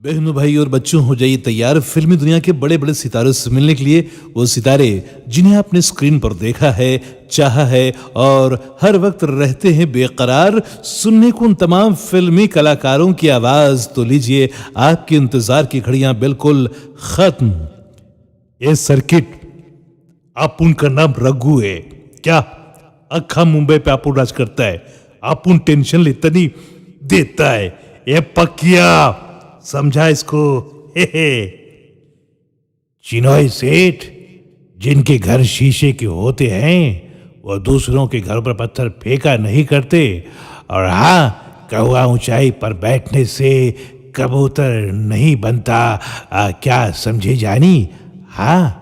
बहनों भाई और बच्चों हो जाइए तैयार फिल्मी दुनिया के बड़े बड़े सितारों से मिलने के लिए। वो सितारे जिन्हें आपने स्क्रीन पर देखा है, चाहा है और हर वक्त रहते हैं बेकरार। सुनने को उन तमाम फिल्मी कलाकारों की आवाज तो लीजिए, आपके इंतजार की घड़ियां बिल्कुल खत्म। ये सर्किट आपुन का नाम रघु है क्या? अखा मुंबई पे आपुन राज करता है, आपुन टेंशन लेता नहीं देता है। ये पकिया समझा इसको। हे हे। चिनोय सेठ जिनके घर शीशे के होते हैं वो दूसरों के घर पर पत्थर फेंका नहीं करते। और हाँ, कौवा ऊंचाई पर बैठने से कबूतर नहीं बनता। क्या समझे जानी? हाँ।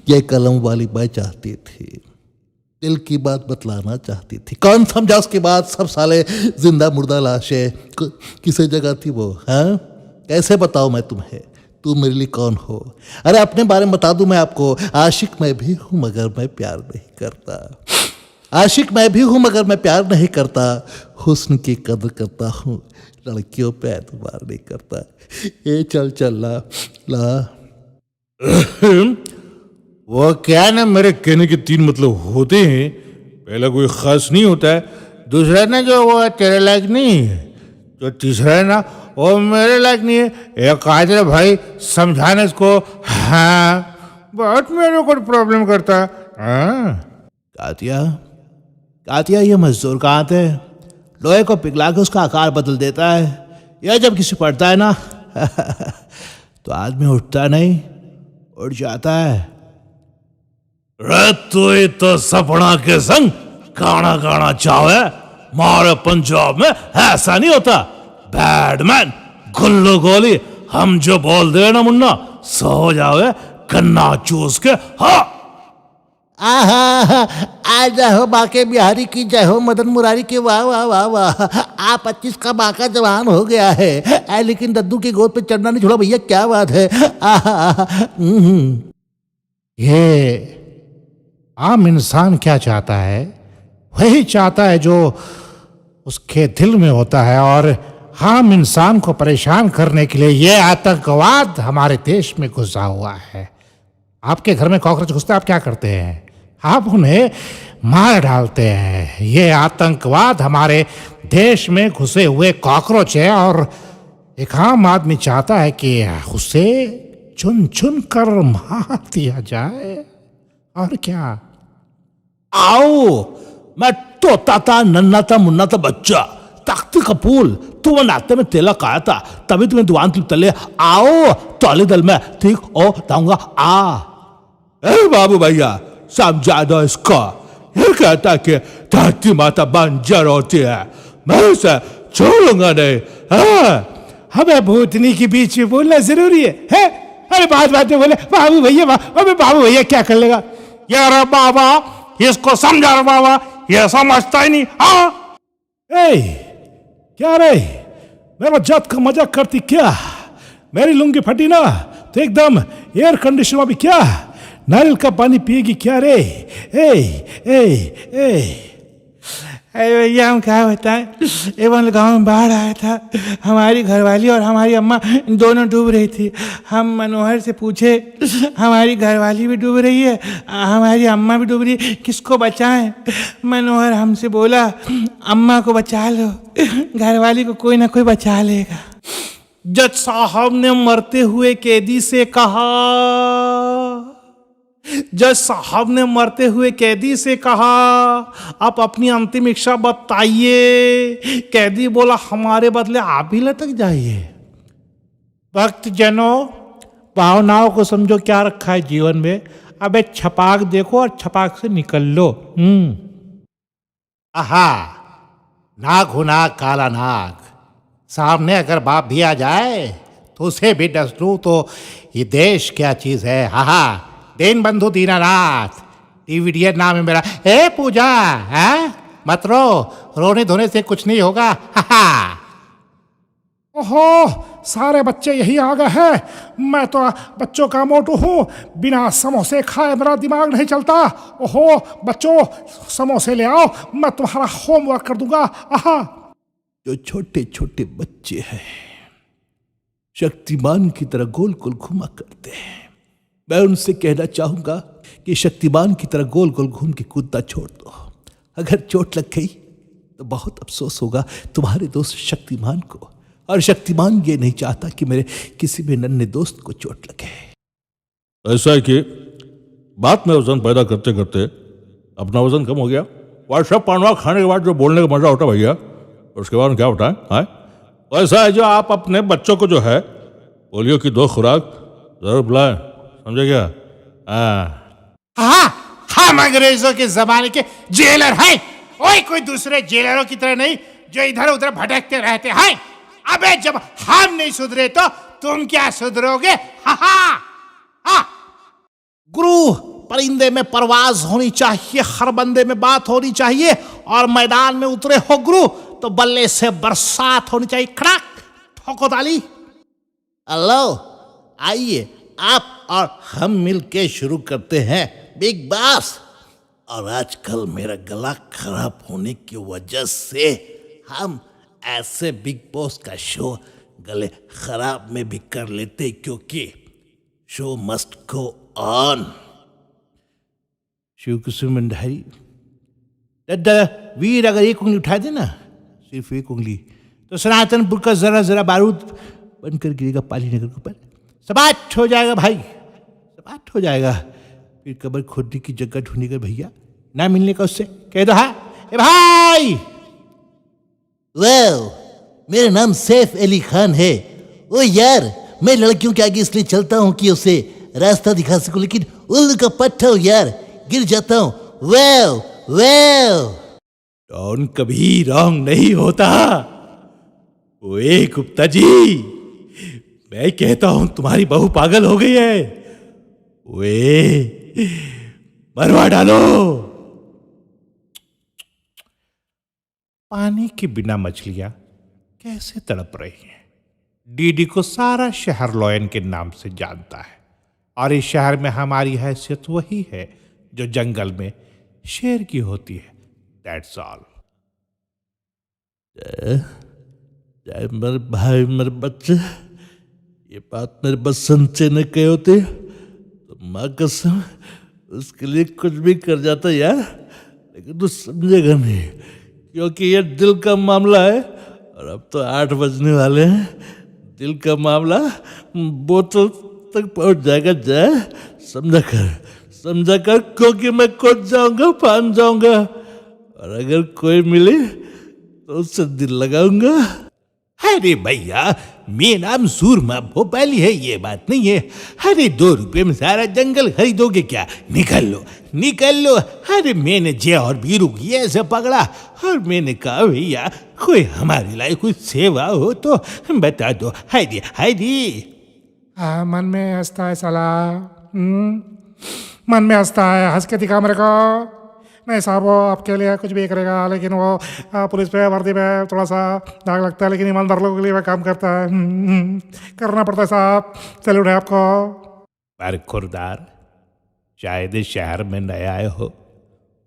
ये कलम वाली बाई चाहती थी, दिल की बात बतलाना चाहती थी। कौन समझा उसके बाद? सब साले जिंदा मुर्दा लाशें। किसे जगह थी वो? हाँ, कैसे बताऊं मैं तुम्हें? तू मेरे लिए कौन हो? अरे अपने बारे में बता दूं मैं आपको। आशिक मैं भी हूं मगर मैं प्यार नहीं करता। आशिक मैं भी हूं मगर मैं प्यार नहीं करता। हुस्न की कदर करता हूं, लड़कियों पे एतबार नहीं करता। ये चल चल ला ला। वो क्या है ना, मेरे कहने के तीन मतलब होते हैं। पहला कोई खास नहीं होता है, दूसरा ना जो वो तेरे लायक नहीं है, जो तीसरा है ना वो मेरे लायक नहीं है। एक काजल भाई समझाने इसको। हाँ, बहुत मेरे को प्रॉब्लम करता है। हाँ। कातिया कातिया ये मजदूर कहाँ थे? लोहे को पिघला के उसका आकार बदल देता है। यह जब किसी पड़ता है ना तो आदमी उठता नहीं, उठ जाता है। तो सपना के संग गाना गाना चाहे मारे पंजाब में ऐसा नहीं होता। बैडमैन गुल्लो गोली हम जो बोल दे ना मुन्ना, सो जाओ कन्ना चूस के। हाँ। आ जय हो बाके बिहारी की, जय हो मदन मुरारी की। वाह वाह वाह वाह। आप 25 का बाका जवान हो गया है, लेकिन दद्दू की गोद पे चढ़ना नहीं छोड़ा भैया। क्या बात है? ये आम इंसान क्या चाहता है वही चाहता है जो उसके दिल में होता है। और आम इंसान को परेशान करने के लिए ये आतंकवाद हमारे देश में घुसा हुआ है। आपके घर में कॉकरोच घुसते आप क्या करते हैं? आप उन्हें मार डालते हैं। ये आतंकवाद हमारे देश में घुसे हुए कॉकरोच है और एक आम आदमी चाहता है कि उसे चुन चुन कर मार दिया जाए। और क्या? आओ, मैं तोता था, नन्ना था, मुन्ना था, बच्चा तख्त कपूल। तू वो नाते में तेला खाया था, तभी तुम्हें दुआन तुम तले। आओ तौले दल में ठीक ओ दाऊंगा। बाबू भैया समझा दो इसको। ये कहता कि धरती माता बंजर होती है, मैं उसे छोड़ूंगा नहीं। हाँ। हमें भूतनी के बीच में बोलना जरूरी है? अरे बात में बोले बाबू भैया। अबे बाबू भैया क्या कर लेगा यार? बाबा इसको समझा रहा, बाबा ये समझता ही नहीं। हाँ क्या रे, मेरा जात का मजाक करती क्या? मेरी लुंगी फटी ना तो एकदम एयर कंडीशन में भी क्या नारियल का पानी पिएगी क्या रे? अरे भैया हम क्या बताएं, एवं गांव में बाढ़ आया था। हमारी घरवाली और हमारी अम्मा दोनों डूब रही थी। हम मनोहर से पूछे, हमारी घरवाली भी डूब रही है, हमारी अम्मा भी डूब रही है, किसको बचाएं? मनोहर हमसे बोला, अम्मा को बचा लो, घरवाली को कोई ना कोई बचा लेगा। जज साहब ने मरते हुए कैदी से कहा, जज साहब ने मरते हुए कैदी से कहा, आप अपनी अंतिम इच्छा बताइए। कैदी बोला, हमारे बदले आप भी लटक जाइए। भक्त जनों, भावनाओं को समझो क्या रखा है जीवन में। अबे छपाक देखो और छपाक से निकल लो। आहा, नाग हो नाग, काला नाग। सामने अगर बाप भी आ जाए तो उसे भी डस लूं तो ये देश क्या चीज है। हा दीन बंधु दीनानाथ, डीवीडीए नाम है मेरा। ए पूजा, है मत रो, रोने धोने से कुछ नहीं होगा। ओहो, सारे बच्चे यही आ गए हैं। मैं तो बच्चों का मोटू हूँ, बिना समोसे खाए मेरा दिमाग नहीं चलता। ओहो बच्चों, समोसे ले आओ, मैं तुम्हारा होमवर्क कर दूंगा। आहा। जो छोटे छोटे बच्चे हैं शक्तिमान की तरह गोल गोल घुमा करते हैं, मैं उनसे कहना चाहूंगा कि शक्तिमान की तरह गोल गोल घूम के कूदना छोड़ दो। अगर चोट लग गई तो बहुत अफसोस होगा तुम्हारे दोस्त शक्तिमान को, और शक्तिमान ये नहीं चाहता कि मेरे किसी भी नन्हे दोस्त को चोट लगे। ऐसा है कि बात में वजन पैदा करते करते अपना वजन कम हो गया। व्हाट्सएप पानवा खाने के बाद जो बोलने का मजा होता है भैया, उसके बाद क्या होता है? ऐसा है जो आप अपने बच्चों को जो है पोलियो की 2 खुराक जरूर बुलाएं, समझे क्या? हम अंग्रेजों के जमाने के जेलर हैं, कोई दूसरे जेलरों की तरह नहीं जो इधर उधर भटकते रहते हैं। अबे जब हम नहीं सुधरे तो तुम क्या सुधरोगे? गुरु, परिंदे में परवाज होनी चाहिए, हर बंदे में बात होनी चाहिए, और मैदान में उतरे हो गुरु तो बल्ले से बरसात होनी चाहिए। खड़ाक ठोको ताली। हेलो, आइए आप और हम मिलके शुरू करते हैं बिग बॉस। और आजकल मेरा गला खराब होने की वजह से हम ऐसे बिग बॉस का शो गले खराब में भी कर लेते, क्योंकि show must go on. Shiv Kusum Mandari दादा वीर, अगर एक उंगली उठा देना, सिर्फ एक उंगली, तो सनातनपुर का जरा जरा बारूद बनकर गिरेगा पाली नगर के ऊपर। सपाट हो जाएगा भाई, सपाट हो जाएगा। फिर कबर खोदने की जगह ढूंढने का भैया, ना मिलने का उससे कह दो। हाँ ए भाई, वेल मेरा नाम सैफ अली खान है। ओ यार, मैं लड़कियों के आगे इसलिए चलता हूँ कि उसे रास्ता दिखा सकूं, लेकिन उल्लू का पट्टा हूँ यार, गिर जाता हूँ। वेल वेल, डॉन कभी रॉन्ग नहीं होता। ओए गुप्ता जी, मैं कहता हूं तुम्हारी बहू पागल हो गई है। ओए मरवा डालो। पानी के बिना मछलियां कैसे तड़प रही हैं। डीडी को सारा शहर लॉयन के नाम से जानता है, और इस शहर में हमारी हैसियत वही है जो जंगल में शेर की होती है। That's all. मेरे भाई, मेरे बच्चे, ये बात मेरे बसंत से न कहे होते तो माँ कसम उसके लिए कुछ भी कर जाता यार, लेकिन तू समझेगा नहीं, क्योंकि ये दिल का मामला है। और अब तो 8 बजने वाले हैं, दिल का मामला बोतल तक पहुंच जाएगा। जाए समझा कर, क्योंकि मैं कूद जाऊंगा, फान जाऊंगा, और अगर कोई मिले तो उससे दिल लगाऊंगा। अरे भैया, मेरा नाम सूरमा भोपाली है, ये बात नहीं है। अरे 2 रुपये में सारा जंगल खरीदोगे क्या? निकल लो। अरे मैंने जय और बीरू की ऐसे पकड़ा, और मैंने कहा भैया कोई हमारे लिए कुछ सेवा हो तो बता दो। हायदी मन में हंसता है साला, मन में हंसता है, हंस के दिखा मेरे को। नहीं साहब, वो आपके लिए कुछ भी करेगा, लेकिन वो पुलिस पे वर्दी पे थोड़ा सा दाग लगता है, लेकिन ईमानदार लोगों के लिए वह काम करता है। करना पड़ता है साहब, सैल्यूट है आपको। पर खुरदार, शायद इस शहर में नए आए हो,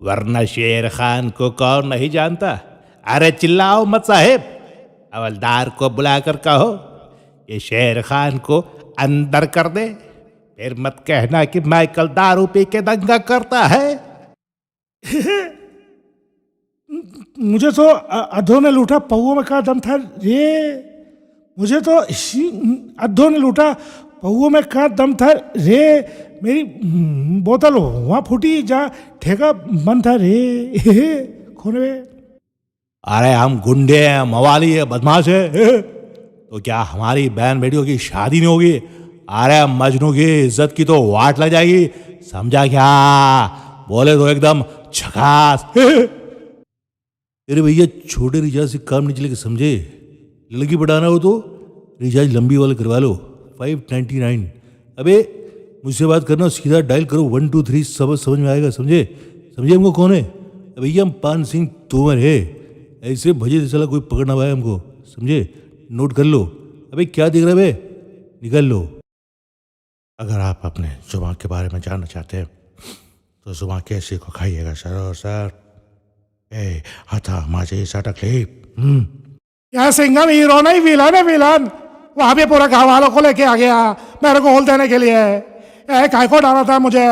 वरना शेर खान को कौन नहीं जानता। अरे चिल्लाओ मत साहेब, हवलदार को बुलाकर कहो ये शेर खान को अंदर कर दे। फिर मत कहना कि माइकल दारू पी के दंगा करता है। मुझे तो अधों ने लूटा, पहुओं में कहा दम था रे। मुझे तो अधों ने लूटा, पहुओं में कहा दम था रे। मेरी बोतल वहां फूटी जहाँ ठेका बंद था रे। खोने में। अरे हम गुंडे हैं, मवाली है, बदमाश है, तो क्या हमारी बहन बेटियों की शादी नहीं होगी? अरे मजनू की इज्जत की तो वाट लग जाएगी, समझा क्या? बोले तो एकदम झकास। अरे भैया, छोटे रिचार्ज से काम नहीं चलेगा, समझे? लड़की बढ़ाना हो तो रिचार्ज लंबी वाला करवा लो, 599। अबे मुझसे बात करना, सीधा डायल करो 123, सब समझ में आएगा। समझे हमको कौन है? भैया हम पान सिंह तोमर है, ऐसे भजे से चला कोई पकड़ना पाया हमको, समझे? नोट कर लो। अबे क्या देख रहे बे, निकल लो। अगर आप अपने जुबान के बारे में जानना चाहते हैं तो जुबान कैसे को खाइएगा सर। आता माझे साटा क्लिप। यह सिंघम हीरो नहीं विलन है विलन। वहां भी पूरा गाँव वालों को लेके आ गया मेरे को होल देने के लिए। काय को डाला था मुझे।